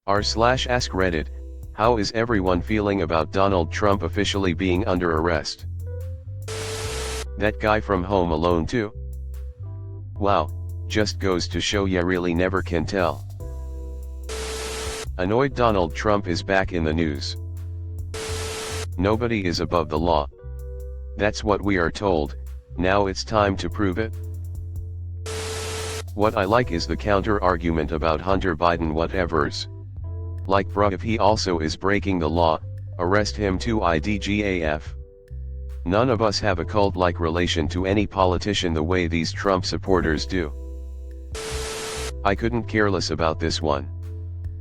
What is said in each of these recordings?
r/AskReddit, how is everyone feeling about Donald Trump officially being under arrest? That guy from Home Alone too? Wow, just goes to show ya really never can tell. Annoyed Donald Trump is back in the news. Nobody is above the law. That's what we are told, now it's time to prove it. What I like is the counter-argument about Hunter Biden whatevers. Like bruh, if he also is breaking the law, arrest him too idgaf. None of us have a cult-like relation to any politician the way these Trump supporters do. I couldn't care less about this one.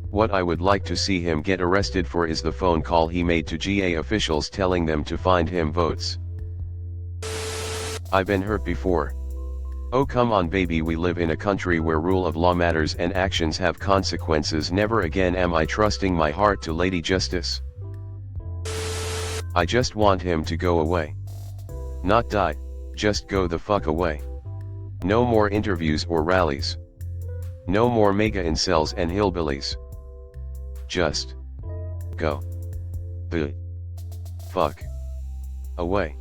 What I would like to see him get arrested for is the phone call he made to GA officials telling them to find him votes. I've been hurt before. Oh come on baby, we live in a country where rule of law matters and actions have consequences. Never again am I trusting my heart to Lady Justice. I just want him to go away. Not die, just go the fuck away. No more interviews or rallies. No more mega incels and hillbillies. Just go the fuck away.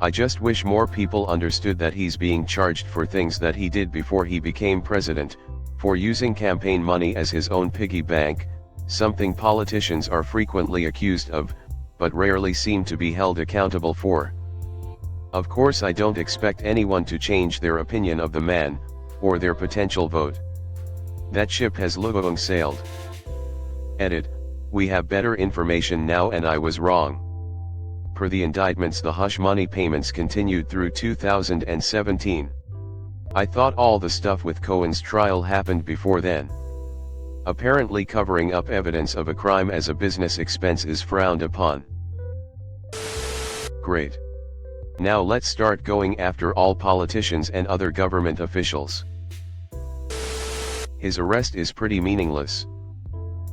I just wish more people understood that he's being charged for things that he did before he became president, for using campaign money as his own piggy bank, something politicians are frequently accused of, but rarely seem to be held accountable for. Of course I don't expect anyone to change their opinion of the man, or their potential vote. That ship has long sailed. Edit, we have better information now and I was wrong. Per the indictments, the hush money payments continued through 2017. I thought all the stuff with Cohen's trial happened before then. Apparently covering up evidence of a crime as a business expense is frowned upon. Great. Now let's start going after all politicians and other government officials. His arrest is pretty meaningless.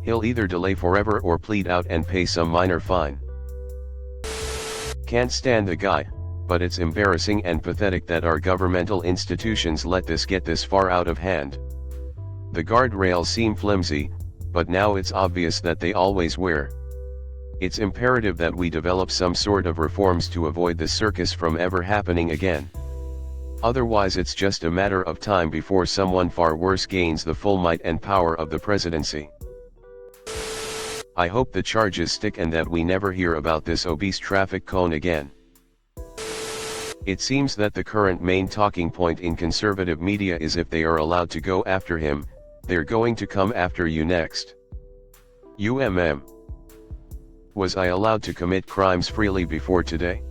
He'll either delay forever or plead out and pay some minor fine. Can't stand the guy, but it's embarrassing and pathetic that our governmental institutions let this get this far out of hand. The guardrails seem flimsy, but now it's obvious that they always were. It's imperative that we develop some sort of reforms to avoid this circus from ever happening again. Otherwise it's just a matter of time before someone far worse gains the full might and power of the presidency. I hope the charges stick and that we never hear about this obese traffic cone again. It seems that the current main talking point in conservative media is if they are allowed to go after him, they're going to come after you next. Was I allowed to commit crimes freely before today?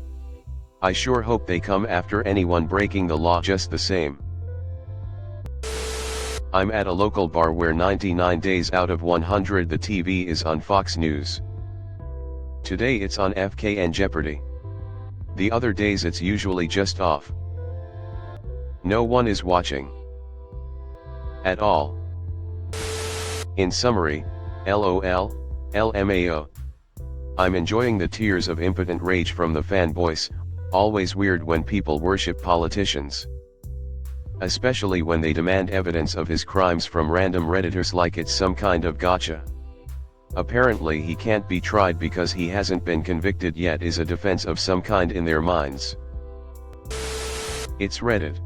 I sure hope they come after anyone breaking the law just the same. I'm at a local bar where 99 days out of 100 the TV is on Fox News. Today it's on FK and Jeopardy. The other days it's usually just off. No one is watching. At all. In summary, LOL, LMAO. I'm enjoying the tears of impotent rage from the fanboys, always weird when people worship politicians. Especially when they demand evidence of his crimes from random Redditors like it's some kind of gotcha. Apparently he can't be tried because he hasn't been convicted yet is a defense of some kind in their minds. It's Reddit.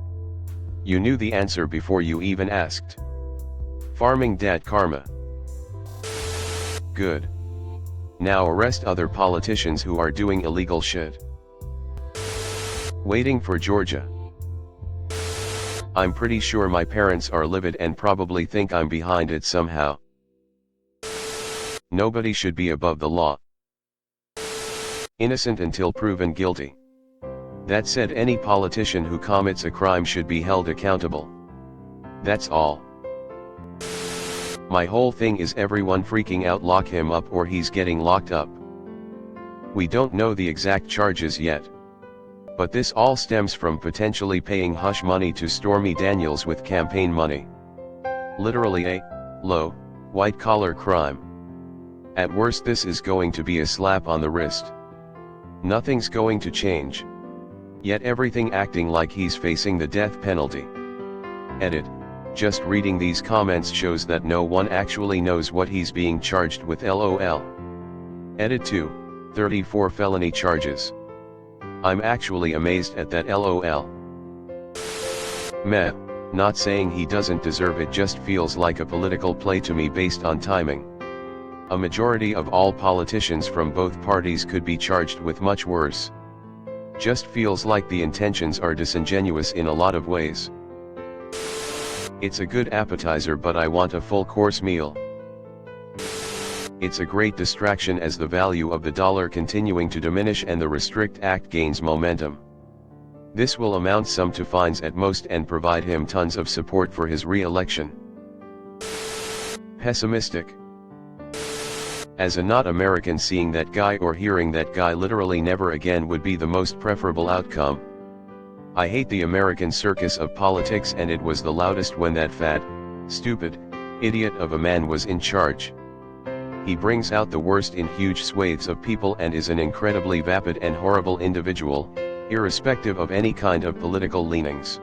You knew the answer before you even asked. Farming dad karma. Good. Now arrest other politicians who are doing illegal shit. Waiting for Georgia. I'm pretty sure my parents are livid and probably think I'm behind it somehow. Nobody should be above the law. Innocent until proven guilty. That said, any politician who commits a crime should be held accountable. That's all. My whole thing is everyone freaking out, lock him up or he's getting locked up. We don't know the exact charges yet. But this all stems from potentially paying hush money to Stormy Daniels with campaign money. Literally a low, white-collar crime. At worst this is going to be a slap on the wrist. Nothing's going to change. Yet everything acting like he's facing the death penalty. Edit, Just reading these comments shows that no one actually knows what he's being charged with, lol. Edit 2, 34 felony charges. I'm actually amazed at that, lol. Meh, not saying he doesn't deserve it, just feels like a political play to me based on timing. A majority of all politicians from both parties could be charged with much worse. Just feels like the intentions are disingenuous in a lot of ways. It's a good appetizer, but I want a full course meal. It's a great distraction as the value of the dollar continuing to diminish and the Restrict Act gains momentum. This will amount some to fines at most and provide him tons of support for his re-election. Pessimistic. As a not American, seeing that guy or hearing that guy literally never again would be the most preferable outcome. I hate the American circus of politics, and it was the loudest when that fat, stupid, idiot of a man was in charge. He brings out the worst in huge swathes of people and is an incredibly vapid and horrible individual, irrespective of any kind of political leanings.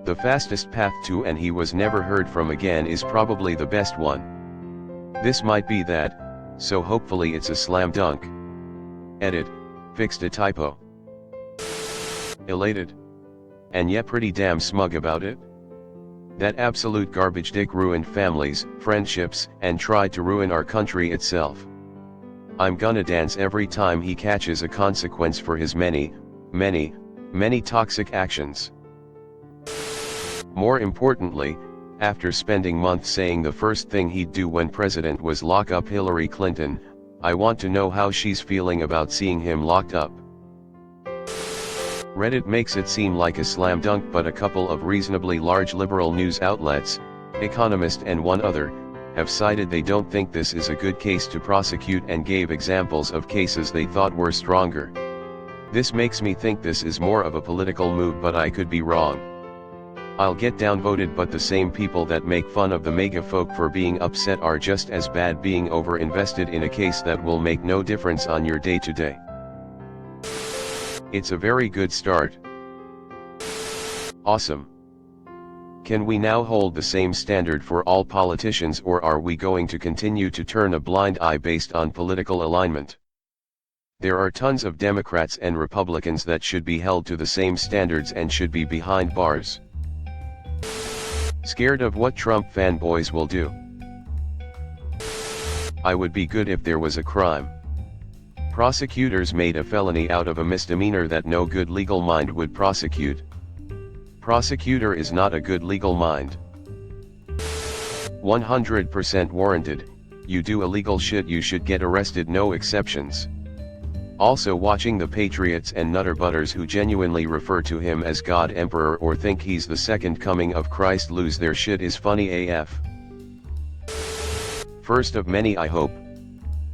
The fastest path to and he was never heard from again is probably the best one. This might be that, so hopefully it's a slam dunk. Edit, fixed a typo. Elated. And yet pretty damn smug about it. That absolute garbage dick ruined families, friendships, and tried to ruin our country itself. I'm gonna dance every time he catches a consequence for his many toxic actions. More importantly, after spending months saying the first thing he'd do when president was lock up Hillary Clinton, I want to know how she's feeling about seeing him locked up. Reddit makes it seem like a slam dunk, but a couple of reasonably large liberal news outlets, Economist and one other, have cited they don't think this is a good case to prosecute and gave examples of cases they thought were stronger. This makes me think this is more of a political move, but I could be wrong. I'll get downvoted, but the same people that make fun of the mega folk for being upset are just as bad being over-invested in a case that will make no difference on your day-to-day. It's a very good start. Awesome. Can we now hold the same standard for all politicians, or are we going to continue to turn a blind eye based on political alignment? There are tons of Democrats and Republicans that should be held to the same standards and should be behind bars. Scared of what Trump fanboys will do? I would be good if there was a crime. Prosecutors made a felony out of a misdemeanor that no good legal mind would prosecute. Prosecutor is not a good legal mind. 100% warranted, you do illegal shit, you should get arrested, no exceptions. Also, watching the patriots and nutterbutters who genuinely refer to him as God Emperor or think he's the second coming of Christ lose their shit is funny AF. First of many, I hope.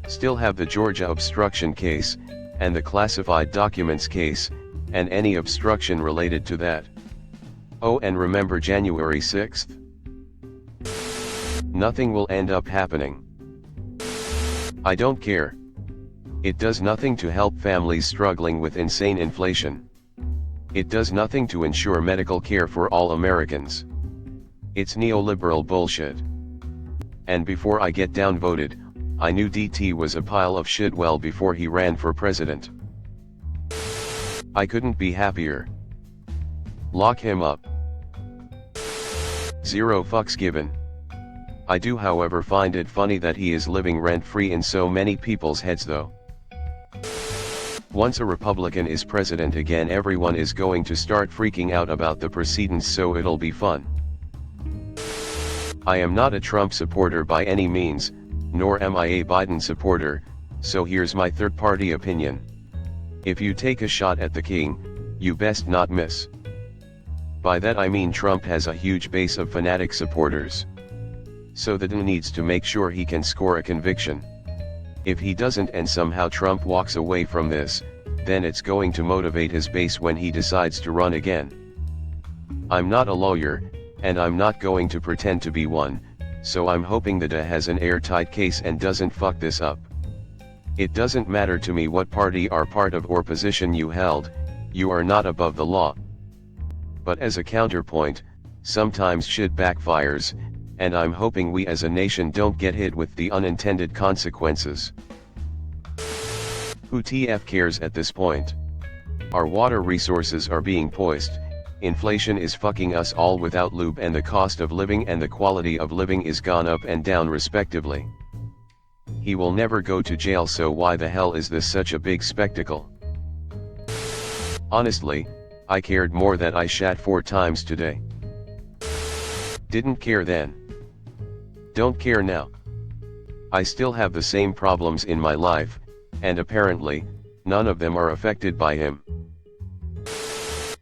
Still have the Georgia obstruction case, and the classified documents case, and any obstruction related to that. Oh, and remember January 6th? Nothing will end up happening. I don't care. It does nothing to help families struggling with insane inflation. It does nothing to ensure medical care for all Americans. It's neoliberal bullshit. And before I get downvoted, I knew DT was a pile of shit well before he ran for president. I couldn't be happier. Lock him up. Zero fucks given. I do, however, find it funny that he is living rent-free in so many people's heads though. Once a Republican is president again, everyone is going to start freaking out about the precedents, so it'll be fun. I am not a Trump supporter by any means, nor am I a Biden supporter, so here's my third-party opinion. If you take a shot at the king, you best not miss. By that I mean Trump has a huge base of fanatic supporters. So the DN needs to make sure he can score a conviction. If he doesn't and somehow Trump walks away from this, then it's going to motivate his base when he decides to run again. I'm not a lawyer, and I'm not going to pretend to be one, so I'm hoping that DA has an airtight case and doesn't fuck this up. It doesn't matter to me what party are part of or position you held, you are not above the law. But as a counterpoint, sometimes shit backfires, and I'm hoping we as a nation don't get hit with the unintended consequences. Who TF cares at this point? Our water resources are being poised, inflation is fucking us all without lube, and the cost of living and the quality of living is gone up and down respectively. He will never go to jail, so why the hell is this such a big spectacle? Honestly, I cared more that I shat 4 times today. Didn't care then. Don't care now. I still have the same problems in my life, and apparently, none of them are affected by him.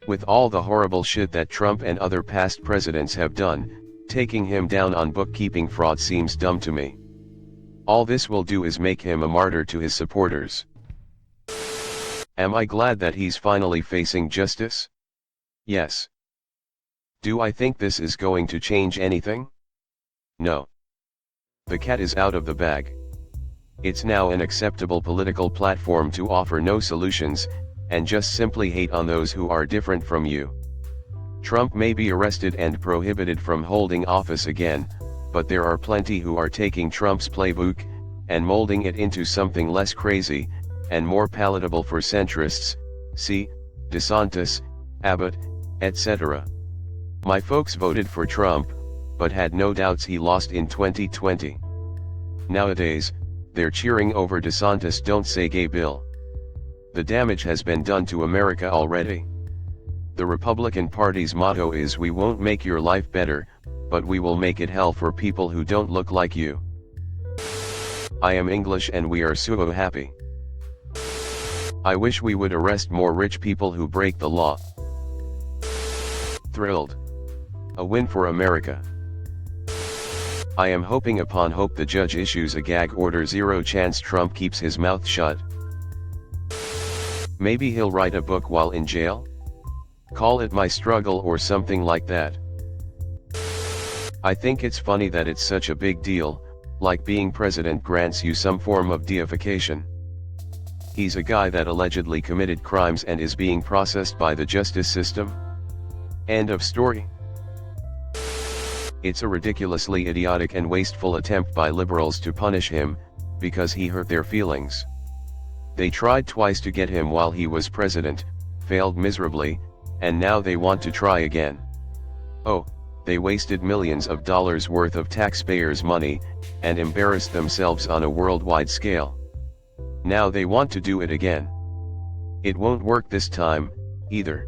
With all the horrible shit that Trump and other past presidents have done, taking him down on bookkeeping fraud seems dumb to me. All this will do is make him a martyr to his supporters. Am I glad that he's finally facing justice? Yes. Do I think this is going to change anything? No. The cat is out of the bag. It's now an acceptable political platform to offer no solutions, and just simply hate on those who are different from you. Trump may be arrested and prohibited from holding office again, but there are plenty who are taking Trump's playbook, and molding it into something less crazy, and more palatable for centrists, see, DeSantis, Abbott, etc. My folks voted for Trump, but had no doubts he lost in 2020. Nowadays, they're cheering over DeSantis' Don't Say Gay bill. The damage has been done to America already. The Republican Party's motto is, "We won't make your life better, but we will make it hell for people who don't look like you." I am English and we are so happy. I wish we would arrest more rich people who break the law. Thrilled. A win for America. I am hoping upon hope the judge issues a gag order. 0 chance Trump keeps his mouth shut. Maybe he'll write a book while in jail? Call it My Struggle or something like that. I think it's funny that it's such a big deal, like being president grants you some form of deification. He's a guy that allegedly committed crimes and is being processed by the justice system? End of story. It's a ridiculously idiotic and wasteful attempt by liberals to punish him, because he hurt their feelings. They tried twice to get him while he was president, failed miserably, and now they want to try again. Oh, they wasted millions of dollars worth of taxpayers' money, and embarrassed themselves on a worldwide scale. Now they want to do it again. It won't work this time, either.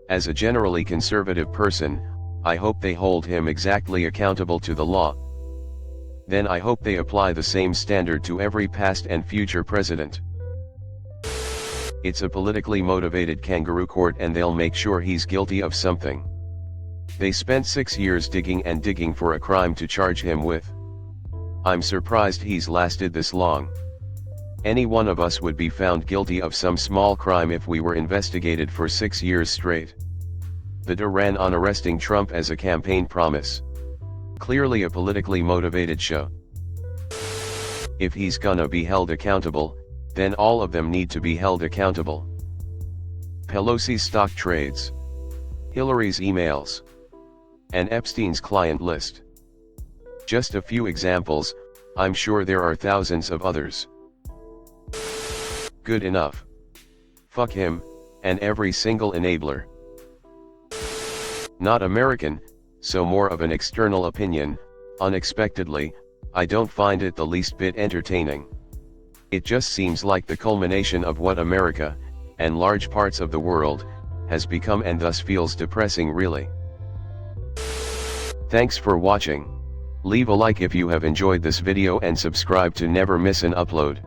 As a generally conservative person, I hope they hold him exactly accountable to the law. Then I hope they apply the same standard to every past and future president. It's a politically motivated kangaroo court and they'll make sure he's guilty of something. They spent 6 years digging and digging for a crime to charge him with. I'm surprised he's lasted this long. Any one of us would be found guilty of some small crime if we were investigated for 6 years straight. The DA ran on arresting Trump as a campaign promise. Clearly a politically motivated show. If he's gonna be held accountable, then all of them need to be held accountable. Pelosi's stock trades. Hillary's emails. And Epstein's client list. Just a few examples, I'm sure there are thousands of others. Good enough. Fuck him, and every single enabler. Not American, so more of an external opinion. Unexpectedly, I don't find it the least bit entertaining. It just seems like the culmination of what America, and large parts of the world, has become, and thus feels depressing really. Thanks for watching. Leave a like if you have enjoyed this video and subscribe to never miss an upload.